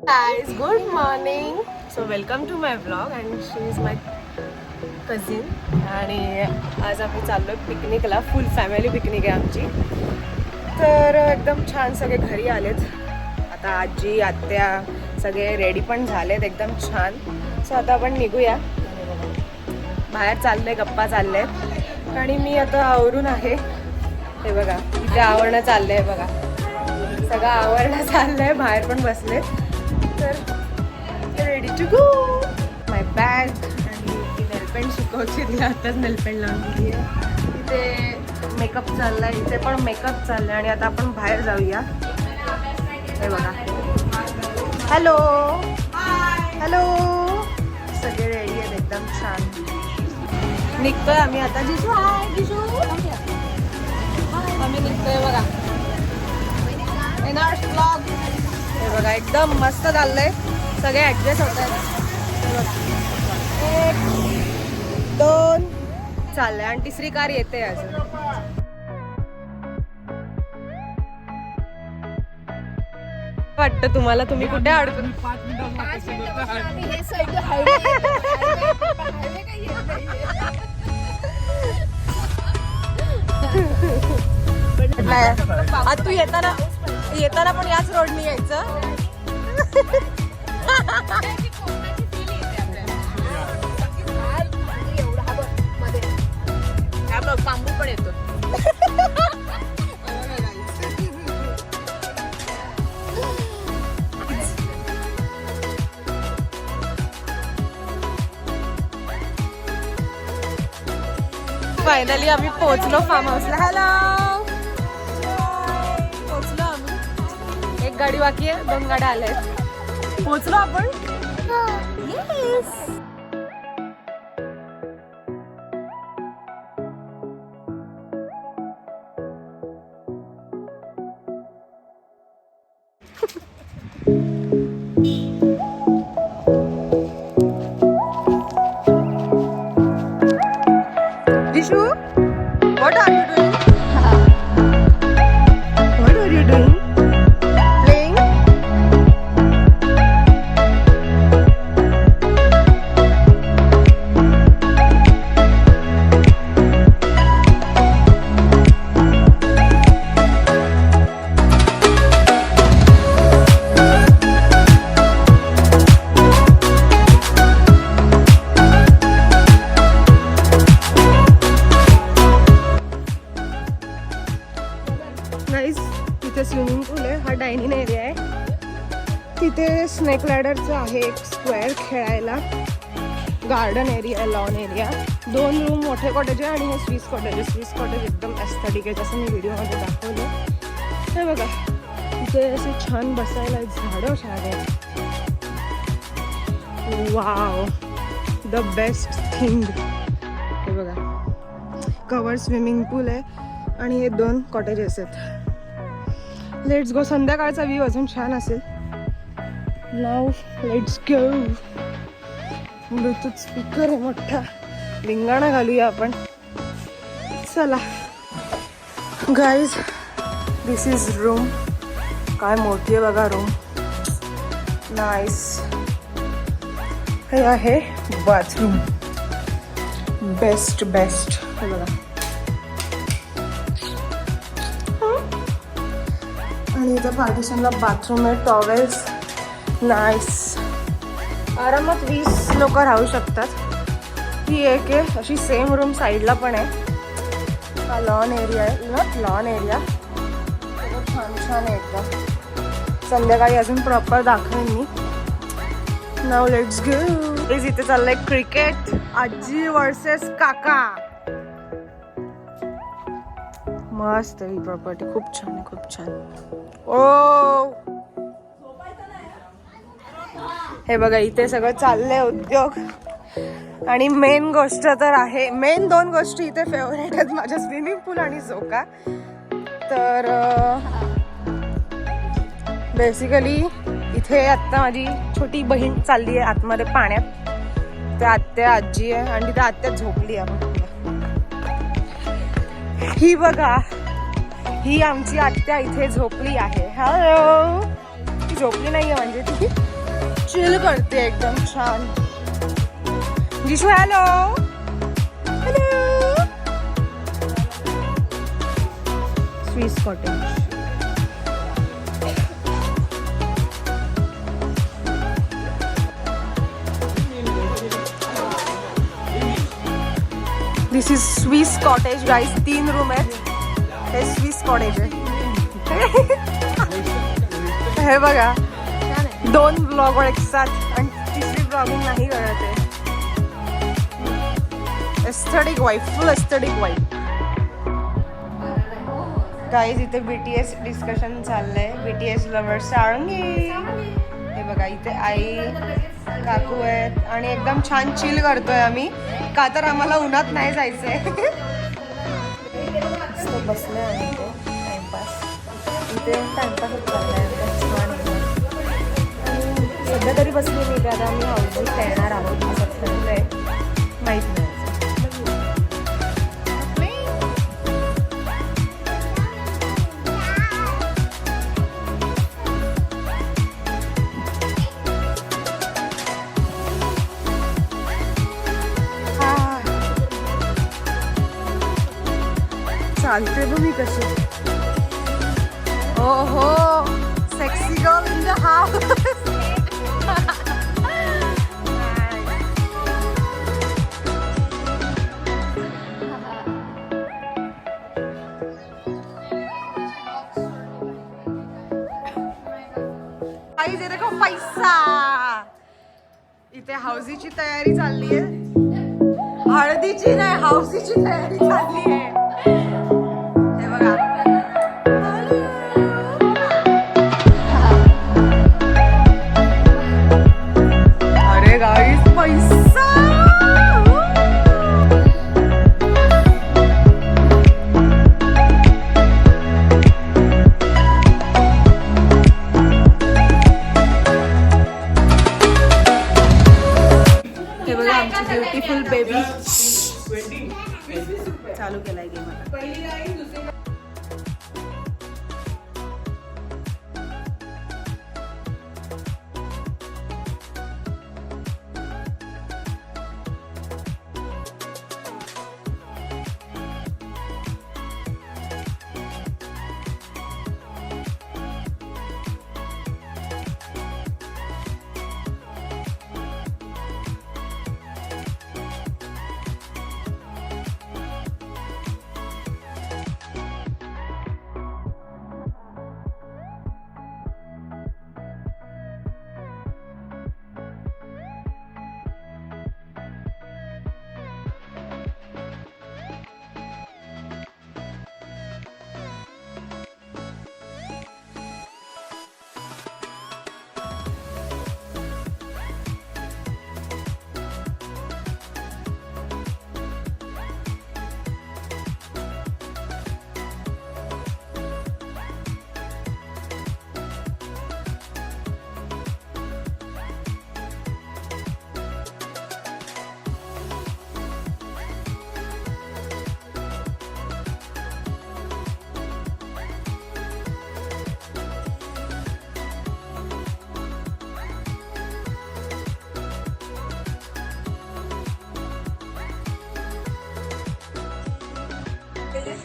Guys, good morning. So welcome to my vlog and she is my cousin आणि आज आम्ही चाललो पिकनिकला. फुल फॅमिली पिकनिक आहे आमची. तर एकदम छान सगळे घरी आलेत. आता आजी आत्या सगळे रेडी पण झालेत एकदम छान. सो आता आपण निघूया. बाहेर चालले गप्पा चाललेत आणि मी आता आवरून आहे. हे बघा इथे आवरणं चाललंय बघा. सगळं आवरणं चाललंय. बाहेर पण बसले. तर ready to go. My bag आणि ती नेलपेंट शिकवची. तिला आताच नेलपेंट लावून दिली आहे. इथे मेकअप चाललाय. इथे पण मेकअप चाललाय आणि आता आपण बाहेर जाऊया. हे बघा. Hello hello. सगळे रेडी आहेत एकदम छान. निघतोय आम्ही आता. जिजू हाय. जिजू आम्ही निघतोय बघा. NR vlog. हे बघा एकदम मस्त चाललंय. सगळे ऍडजस्ट होत आहेत. 1 2 चाललंय आणि तिसरी कार येते अजून. वाटतं तुम्हाला तुम्ही कुठे अडकून. आज तू येताना पण याच रोडनी यायचं. बांबू पण येतो. फायनली आम्ही पोहोचलो फार्म हाऊसला. हॅलो. पोहोचलो आम्ही. एक गाडी बाकी आहे. 2 गाड्या आल्या आहेत. पोहोचलो आपण. Yes. Rishu, what are you doing? What are you doing? Playing? तिथे स्विमिंग पूल आहे. हा डायनिंग एरिया आहे. तिथे स्नेक लॅडरचं आहे एक स्क्वेअर खेळायला. Garden area, lawn area. 2 room मोठे कॉटेज आहे आणि हे स्विस कॉटेज. स्विस कॉटेज एकदम एस्थेटिक आहे जसं मी व्हिडिओमध्ये दाखवलं. हे बघा तिथे असे छान बसायला झाडं छान आहेत. Wow the best thing. हे बघा कवर स्विमिंग पूल आहे आणि हे 2 कॉटेजेस आहेत. Let's go. संध्याकाळचा व्ह्यू अजून छान असेल. Now let's go. Bluetooth speaker आहे मोठा. लिंगाणा घालूया आपण. चला गाईज. This is room. काय मोठी आहे बघा रूम. नाईस. हे आहे बाथरूम. Best best. हे बघा. आणि इथं पार्टिशनला बाथरूम आहे. टॉवेल्स. नाईस. आरामात 20 लोक राहू शकतात. ही एक आहे. अशी सेम रूम साईडला पण आहे. हा लॉन एरिया आहे. Not lawn area. छान छान आहे एकदम. संध्याकाळी अजून प्रॉपर दाखवेन मी. Now let's go. इथे चाललंय क्रिकेट. आजी वर्सेस काका. मस्त ही प्रॉपर्टी. खूप छान आहे. खूप छान. ओ हे बघा इथे सगळं चाललंय उद्योग. आणि मेन गोष्ट तर आहे. मेन 2 गोष्टी इथे फेवरेट आहेत माझ्या. स्विमिंग पूल आणि झोका. तर बेसिकली इथे आत्ता माझी छोटी बहीण चालली आहे आतमध्ये पाण्यात. ते आत्या आजी आहे आणि तिथे आत्या झोपली आहे. ही बघा ही आमची आत्या इथे झोपली आहे. हॅलो. ती झोपली नाहीये म्हणजे ती चिल करते एकदम छान. Jishu hello hello. Swiss cottage. This is Swiss cottage guys. 3 room आहेत. हे स्विस कॉटेज आहे. हे बघा 2 ब्लॉग एक साथ आणि तिसरी ब्लॉगिंग नाही करत आहे. Aesthetic vibe, full aesthetic vibe. Guys इथे BTS डिस्कशन चाललंय. BTS लवर्स साळंगी. हे बघा इथे आई काकू आहेत आणि एकदम छान चिल करतोय आम्ही, का तर आम्हाला उन्हात नाही जायचंय. बसलोय आम्ही इथे टाइमपास. इथे टाइमपासच चाललाय छान. सध्या तरी बसली मी, कारण आम्ही हाऊसबोट खेळणार आहोत. माहीत नाही. चालते बघ मी कशी. हो हो sexy girl in the house. इथे देखो पैसा. इथे हौसीची तयारी चालली आहे. हळदीची नाही, हौसीची तयारी चालली आहे. हे बघा. अरे गाईस पैसा. हे बघा आमची ब्युटिफुल बेबी. चालू केलाय गेम आता.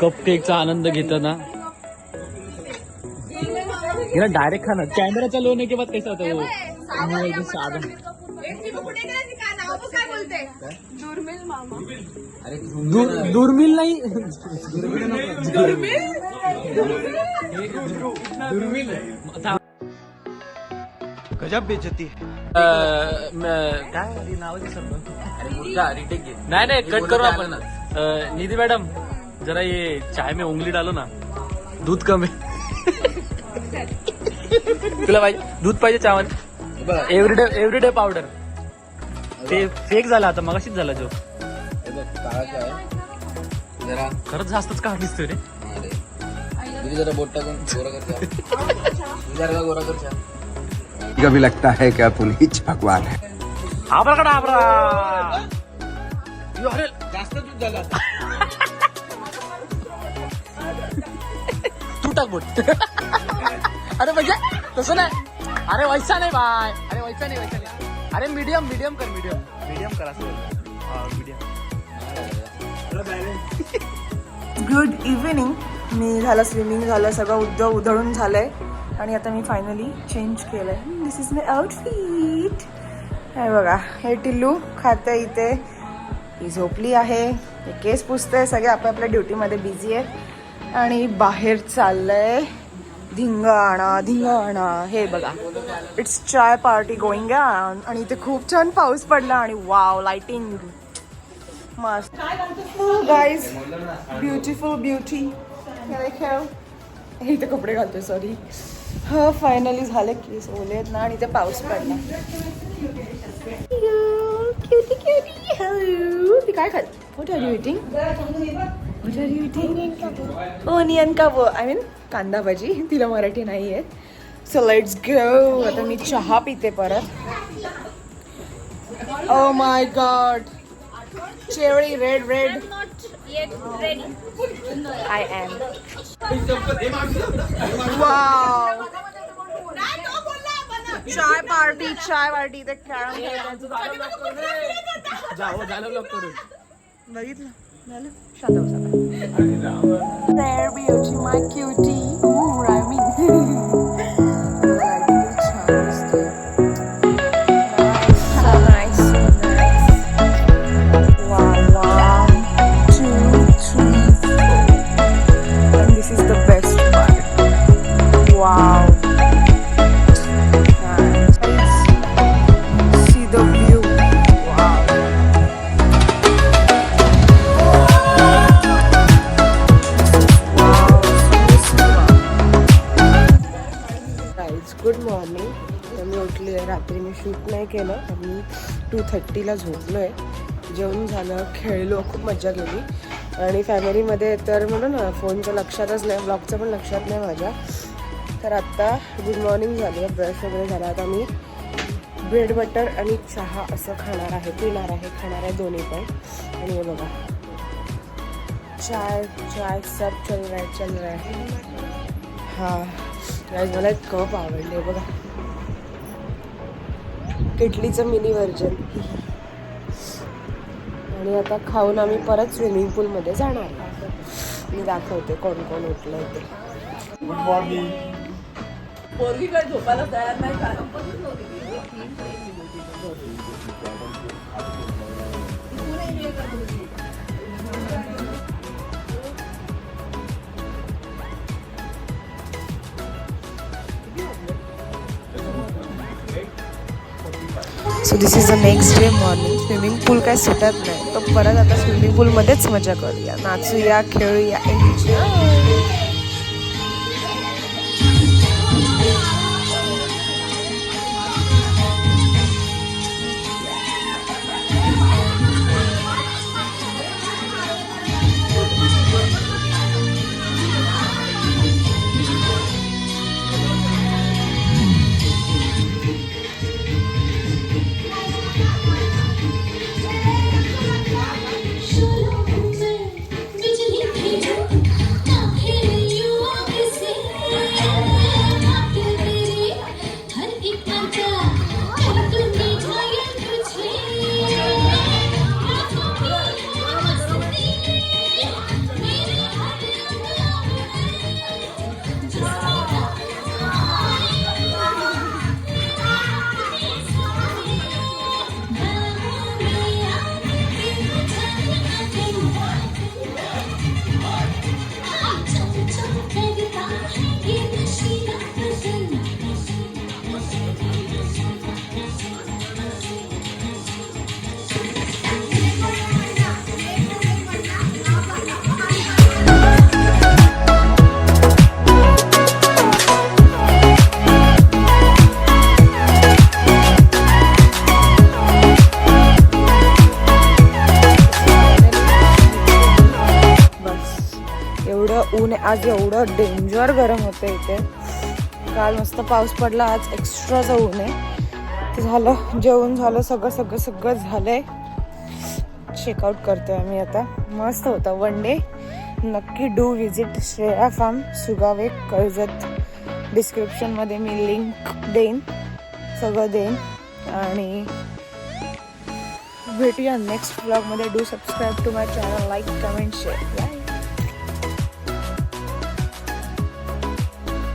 कपकेकचा आनंद घेताना हिला डायरेक्ट खाना. कैमरा चालू होने के बाद कैसा होता है वो एकदम साधा. दुर्मिल नाही. गजब बेइज्जती है. काय नावाची सर नाही नाही कट करू आपण. निधी मॅडम जरा ये चाय में उंगली डालो ना. दूध कम आहे. तुला पाहिजे दूध पाहिजे चावल. Everyday powder. ते फेक झाला आता मगाशीच झाला जो. जरा खरंच जास्तच का दिसतोय रे. जरा बोट टाकून गोरा कर. जरा गोरा कर. कभी लगता है कि अपन ही भगवान है. आबरा कडा आबरा. अरे जास्त दूध झालं. तू टाक बोट. अरे म्हणजे तसं नाही. अरे वैसा नाही बाय. अरे वैसा नाही अरे मीडियम कर मीडियम कर असं मीडियम. Good evening. मी झालं स्विमिंग झालं सगळं उधळून झालंय आणि आता मी फायनली चेंज केलंय. दिस इज माय आउटफिट. हे बघा, हे टिल्लू खाते इथे, ही झोपली आहे, हे केस पुसते, सगळे आपापल्या ड्युटीमध्ये बिझी आहेत आणि बाहेर चाललंय धिंगाणा. हे बघा, it's chai party going on आणि इथे खूप छान पाऊस पडला आणि वाव लाइटिंग मस्त. Guys, beautiful beauty. इथे कपडे घालतोय, सॉरी. हा फायनली झाले, केस ओले आहेत ना आणि इथे पाऊस पडला. ती काय खात? What are you eating? What are you eating? Onion kebab. I mean कांदा भाजी. तिला मराठी नाही आहे. So let's go. आता मी चहा पिते परत. Oh my god. Cherry red. Not yet ready. I am. Wow. Chai party ते कॅरम बघितलं झालं. शांत बसा. There beauty my cutie. Rhyming. Nice. Wow. 1, 2, 3, 4. And this is the best part. Wow. Good morning. मी उठली आहे. रात्री मी शूट नाही केलं. मी 2:30ला झोपलो आहे. जेवण झालं, खेळलो, खूप मजा केली आणि फॅमिलीमध्ये तर म्हणून ना फोनचं लक्षातच नाही, ब्लॉगचं पण लक्षात नाही माझ्या. तर आत्ता गुड मॉर्निंग झाली आहे, ब्रश वगैरे झाला. आता मी ब्रेड बटर आणि चहा असं खाणार आहे, पिणार आहे, खाणार आहे दोन्ही पण. आणि हे बघा, चाय सब चल रहा है. हां गाईज, मला एक कप आवडले बघा, किटलीचं मिनी व्हर्जन. आणि आता खाऊन आम्ही परत स्विमिंग पूलमध्ये जाणार. मी दाखवते कोण कोण उठलं ते. Good morning. पोरगी काय झोपायला तयार नाही का? So this is the next day morning. Swimming pool काय सुटत नाही, तर परत आता स्विमिंग पूलमध्येच मजा करूया, नाचूया, खेळूया, एन्जॉय. ऊन आज एवढं डेंजर गरम होतं इथे. काल मस्त पाऊस पडला, आज एक्स्ट्राचं ऊन आहे. झालं जेवण झालं, सगळं झालंय. चेकआउट करतोय आम्ही आता. मस्त होता वन डे. नक्की do visit Shreya farm, Sugave, Karjat. डिस्क्रिप्शनमध्ये मी लिंक देईन, सगळं देईन. आणि भेटूया नेक्स्ट ब्लॉगमध्ये. Do subscribe to my channel, like comment share.